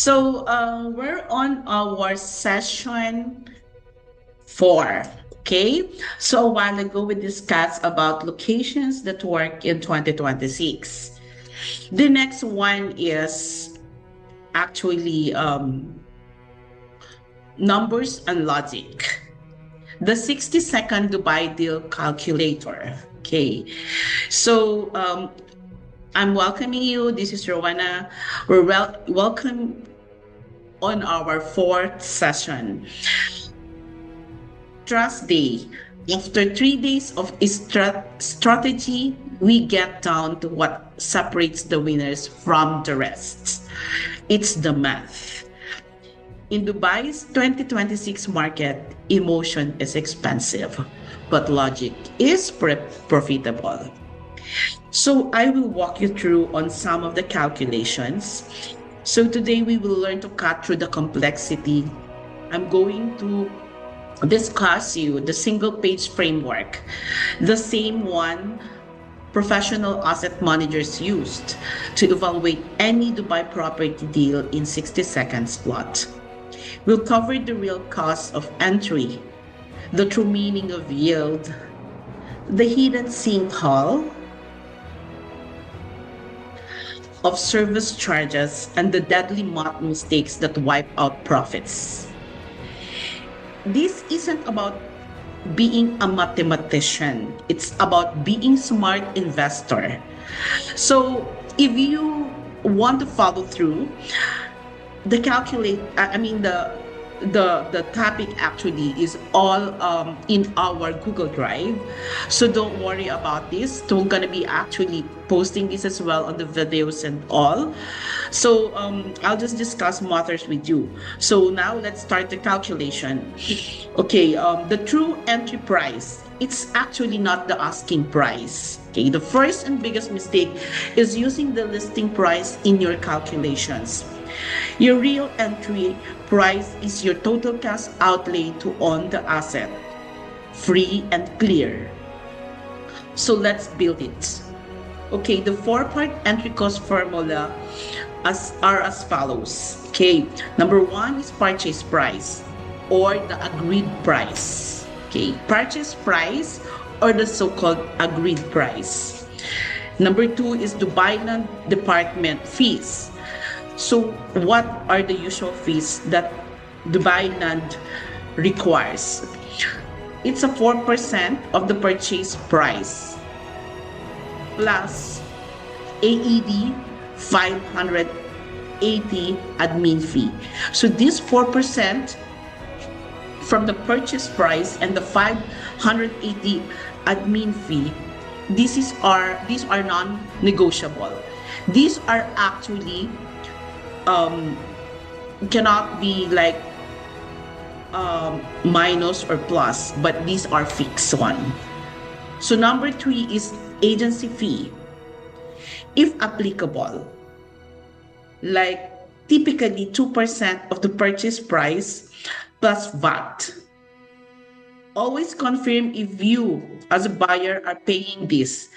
We're on our session 4. Okay. So a while ago, we discussed about locations that work in 2026. The next one is actually numbers and logic. The 60-second Dubai deal calculator. Okay. So I'm welcoming you. This is Rowana. We're welcome on our fourth session. Trust Day. After 3 days of strategy, we get down to what separates the winners from the rest. It's the math. In Dubai's 2026 market, emotion is expensive, but logic is profitable. So I will walk you through on some of the calculations. So today we will learn to cut through the complexity. I'm going to discuss you the single page framework, the same one professional asset managers used to evaluate any Dubai property deal in 60 seconds plot. We'll cover the real cost of entry, the true meaning of yield, the hidden sinkhole of service charges, and the deadly math mistakes that wipe out profits. This isn't about being a mathematician. It's about being smart investor. So if you want to follow through, the calculate, I mean the topic actually is all in our Google Drive. So don't worry about this. We're gonna be actually posting this as well on the videos and all. So I'll just discuss matters with you. So now let's start the calculation. Okay, the true entry price. It's actually not the asking price. Okay, the first and biggest mistake is using the listing price in your calculations. Your real entry price is your total cash outlay to own the asset, free and clear. So let's build it. Okay, the 4-part entry cost formula are as follows. Okay, number 1 is purchase price or the agreed price. Okay, purchase price or the so-called agreed price. Number 2 is Dubai Land Department fees. So what are the usual fees that Dubai Land requires? It's a 4% of the purchase price plus AED 580 admin fee. So this 4% from the purchase price and the 580 admin fee, these are non-negotiable. These are actually cannot be like minus or plus, but these are fixed one. So number 3 is agency fee. If applicable, like typically 2% of the purchase price plus VAT. Always confirm if you as a buyer are paying this.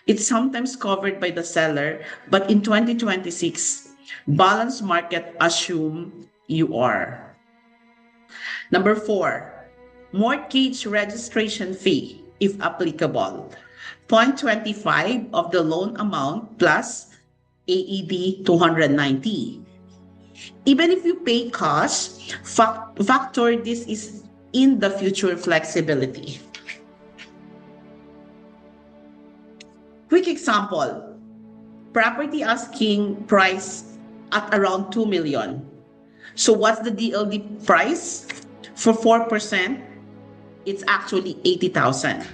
It's sometimes covered by the seller, but in 2026, balanced market assume you are. Number 4, mortgage registration fee, if applicable. 0.25 of the loan amount plus AED 290. Even if you pay cash, factor this is in the future flexibility. Quick example, property asking price at around 2 million. So what's the DLD price? For 4%, it's actually 80,000.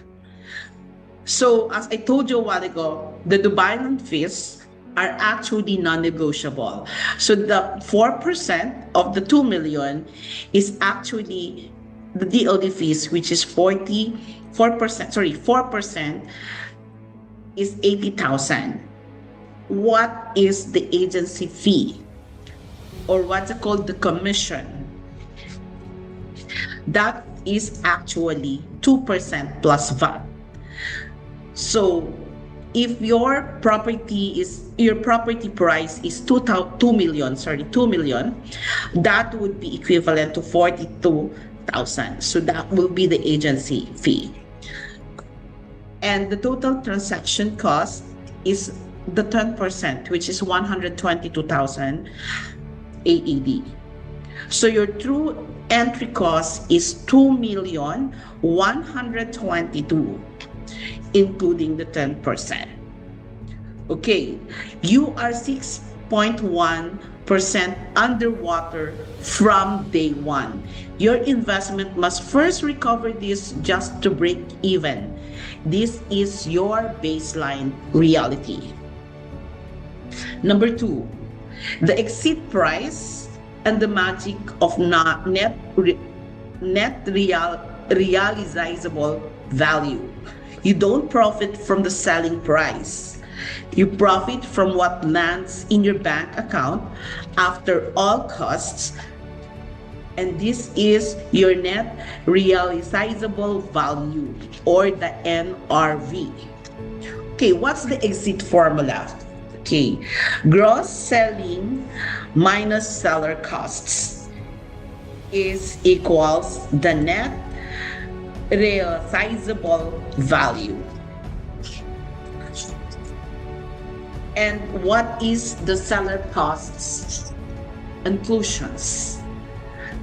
So as I told you a while ago, the Dubai Land fees are actually non-negotiable. So the 4% of the 2 million is actually the DLD fees, which is 4% is 80,000. What is the agency fee? Or what's it called, the commission? That is actually 2% plus VAT. So if your property price is 2 million, that would be equivalent to 42,000. So that will be the agency fee. And the total transaction cost is the 10%, which is 122,000 AED. So your true entry cost is 2,122,000, including the 10%. Okay, you are 6.1% underwater from day one. Your investment must first recover this just to break even. This is your baseline reality. Number 2, the exit price and the magic of realizable value. You don't profit from the selling price. You profit from what lands in your bank account after all costs, and this is your net realizable value, or the NRV. Okay, what's the exit formula? Okay, gross selling minus seller costs is equals the net realizable value. And what is the seller costs inclusions?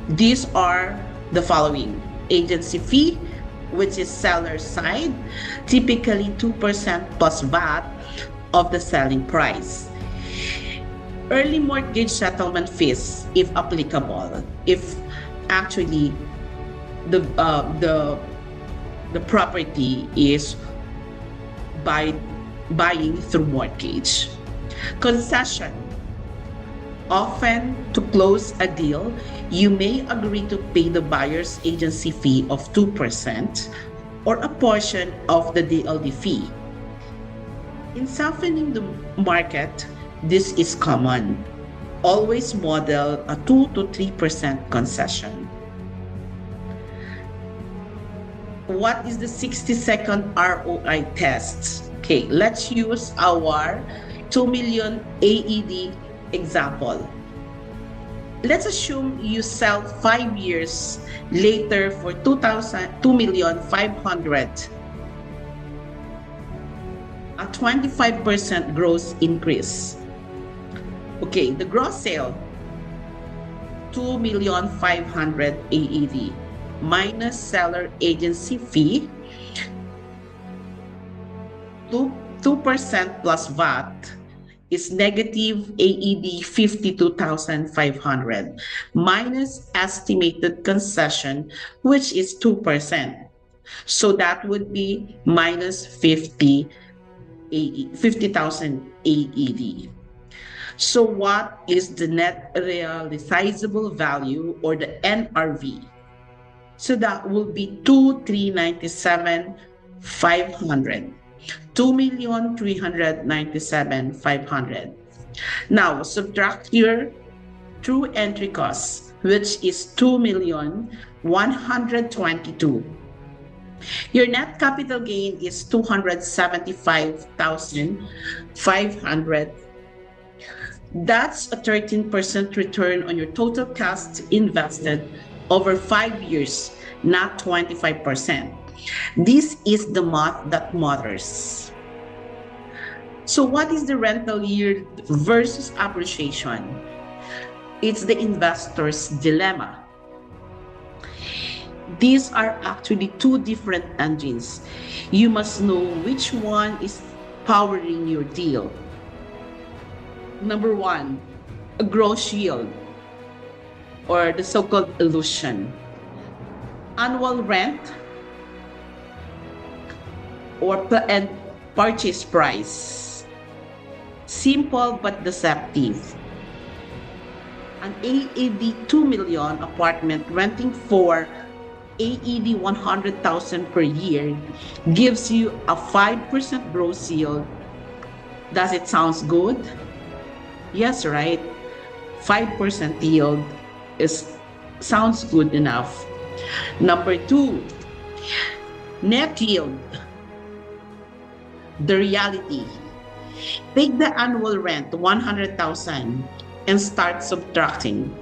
These are the following: agency fee, which is seller side, typically 2% plus VAT of the selling price. Early mortgage settlement fees, if applicable, if actually the property is buying through mortgage. Concession. Often, to close a deal, you may agree to pay the buyer's agency fee of 2% or a portion of the DLD fee. In softening the market, this is common. Always model a 2 to 3% concession. What is the 60-second ROI test? Okay, let's use our 2 million AED example. Let's assume you sell 5 years later for 2,500,000, a 25% gross increase. Okay, the gross sale, 2,500,000 AED minus seller agency fee, 2% plus VAT is negative AED 52,500 minus estimated concession, which is 2%. So that would be minus 50,000 AED. So what is the net realizable value, or the NRV? So that will be 2,397,500. 2,397,500. Now subtract your true entry cost, which is 2,122,000. Your net capital gain is 275,500. That's a 13% return on your total cost invested over 5 years, not 25%. This is the math that matters. So what is the rental yield versus appreciation? It's the investor's dilemma. These are actually two different engines. You must know which one is powering your deal. Number 1, a gross yield, or the so-called illusion. Annual rent and purchase price. Simple but deceptive. An AED 2 million apartment renting for AED 100,000 per year gives you a 5% gross yield. Does it sound good? Yes, right? 5% yield sounds good enough. Number 2, net yield. The reality. Take the annual rent, 100,000, and start subtracting.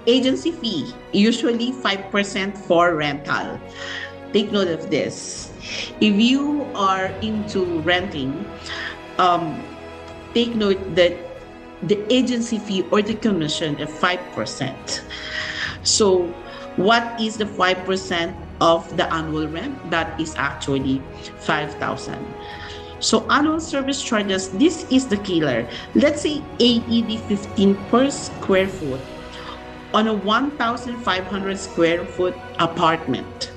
Agency fee, usually 5% for rental. Take note of this. If you are into renting, um, take note that the agency fee or the commission is 5%. So what is the 5% of the annual rent? That is actually 5,000. So annual service charges, this is the killer. Let's say AED 15 per square foot on a 1,500 square foot apartment.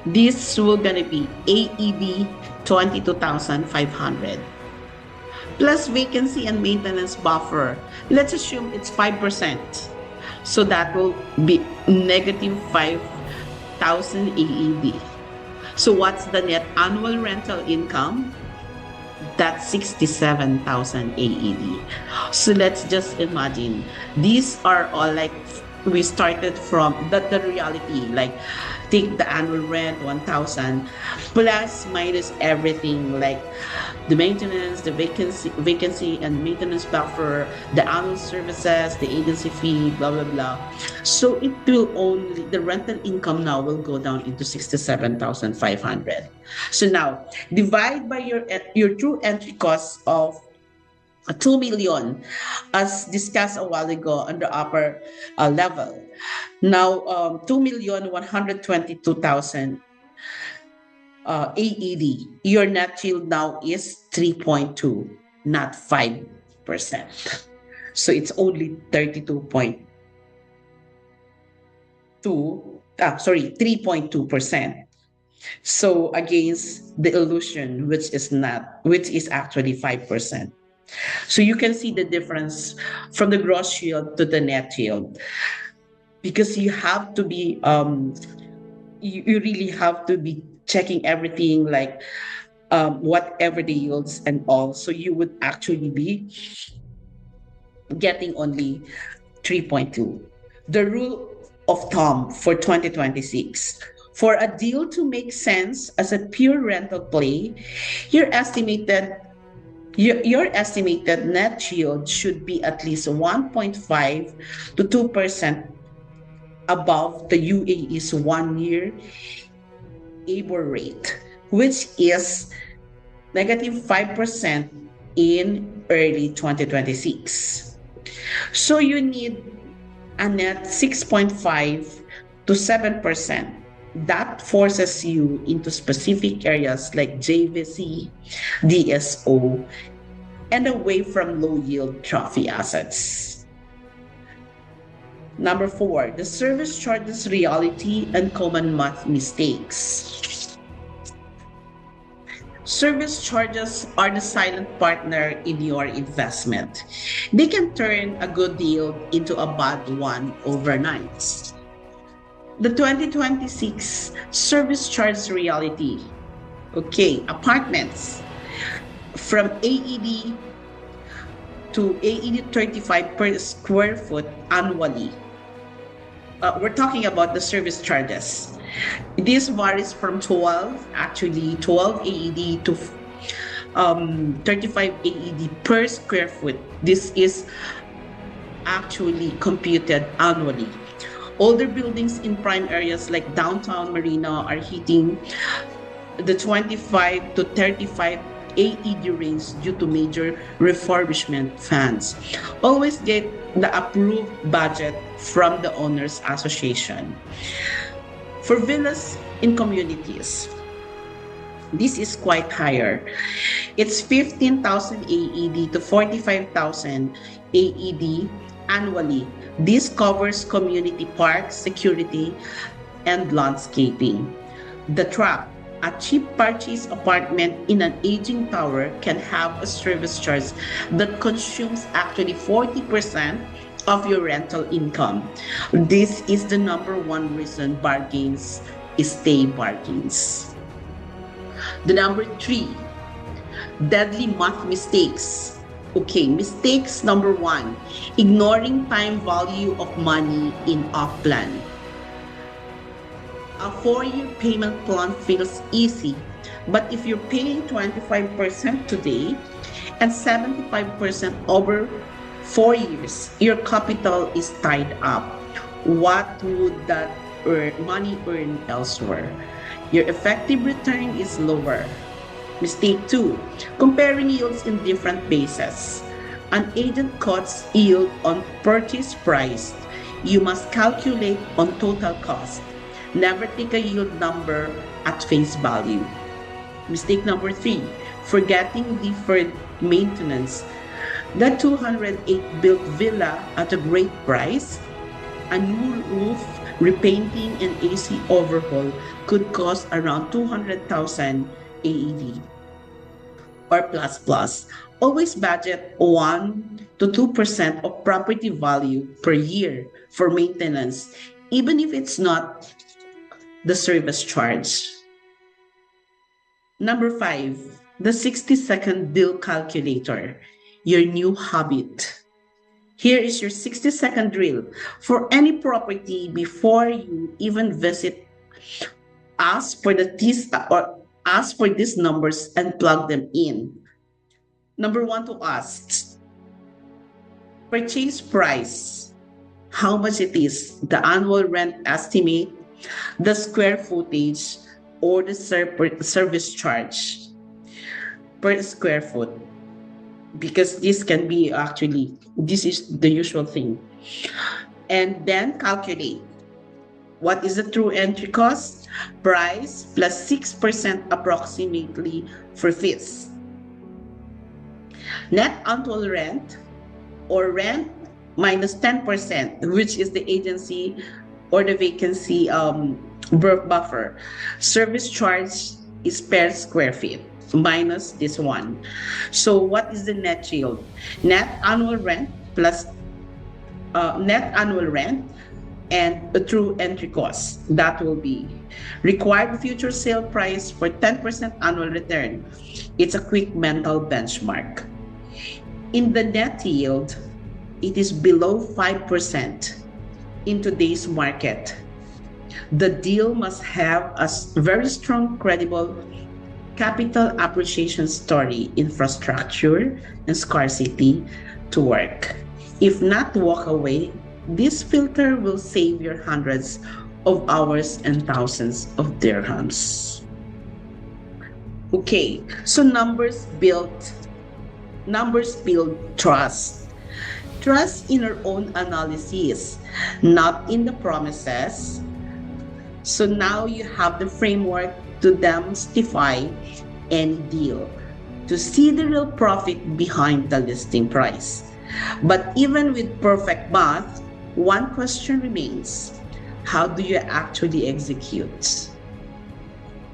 This will gonna be AED 22,500 plus vacancy and maintenance buffer. Let's assume it's 5%. So that will be negative 5,000 AED. So what's the net annual rental income? That's 67,000 AED. So let's just imagine these are all like we started from the reality, like take the annual rent 1,000 plus minus everything like the maintenance, the vacancy and maintenance buffer, the annual services, the agency fee, blah blah blah. So it will only the rental income now will go down into 67,500. So now divide by your true entry cost of 2 million, as discussed a while ago on the upper level. Now, 2,122,000 AED. Your net yield now is 3.2, not 5%. So it's only 3.2%. So against the illusion, which is actually 5%. So you can see the difference from the gross yield to the net yield, because you have to be you really have to be checking everything like whatever the yields and all. So you would actually be getting only 3.2. The rule of thumb for 2026. For a deal to make sense as a pure rental play, your estimated net yield should be at least 1.5 to 2% above the UAE's 1-year ABOR rate, which is negative 5% in early 2026. So you need a net 6.5 to 7%. That forces you into specific areas like JVC, DSO, and away from low-yield trophy assets. Number 4, the service charges reality and common math mistakes. Service charges are the silent partner in your investment. They can turn a good deal into a bad one overnight. The 2026 service charge reality. Okay, apartments from AED to AED 35 per square foot annually. We're talking about the service charges. This varies from 12 AED to 35 AED per square foot. This is actually computed annually. Older buildings in prime areas like downtown Marina are hitting the 25 to 35 AED range due to major refurbishment funds. Always get the approved budget from the Owners Association. For villas in communities, this is quite higher. It's 15,000 AED to 45,000 AED annually. This covers community parks, security, and landscaping. The trap. A cheap purchase apartment in an aging tower can have a service charge that consumes actually 40% of your rental income. This is the number one reason bargains stay bargains. The number 3, deadly math mistakes. Okay, mistakes number 1, ignoring time value of money in off-plan. A 4-year payment plan feels easy, but if you're paying 25% today and 75% over 4 years, your capital is tied up. What would that money earn elsewhere? Your effective return is lower. Mistake 2, comparing yields in different bases. An agent quotes yield on purchase price. You must calculate on total cost. Never take a yield number at face value. Mistake number 3, forgetting deferred maintenance. The 208 built villa at a great price, a new roof, repainting, and AC overhaul could cost around 200,000 AED or plus plus. Always budget 1 to 2% of property value per year for maintenance, even if it's not the service charge. Number 5, the 60-second deal calculator, your new habit. Here is your 60-second drill. For any property, before you even visit, ask for these numbers and plug them in. Number 1 to ask, purchase price, how much it is, the annual rent estimate, the square footage, or the service charge per square foot. Because this can be this is the usual thing. And then calculate. What is the true entry cost? Price plus 6% approximately for fees. Net annual rent or rent minus 10%, which is the agency or the vacancy buffer. Service charge is per square feet minus this one. So what is the net yield? Net annual rent plus net annual rent and the true entry cost. That will be required future sale price for 10% annual return. It's a quick mental benchmark. In the net yield, it is below 5% in today's market. The deal must have a very strong, credible capital appreciation story, infrastructure, and scarcity to work. If not, walk away. This filter will save your hundreds of hours and thousands of dirhams. Okay, so numbers build trust. Trust in our own analysis, not in the promises. So now you have the framework to demystify any deal, to see the real profit behind the listing price. But even with perfect math, one question remains: how do you actually execute?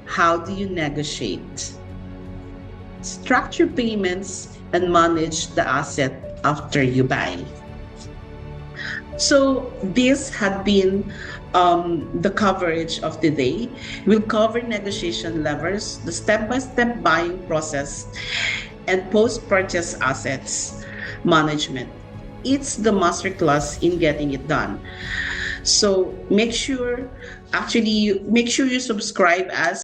How do you negotiate, structure payments, and manage the asset after you buy? So this had been the coverage of today. We'll cover negotiation levers, the step-by-step buying process, and post-purchase assets management. It's the masterclass in getting it done. So make sure you subscribe us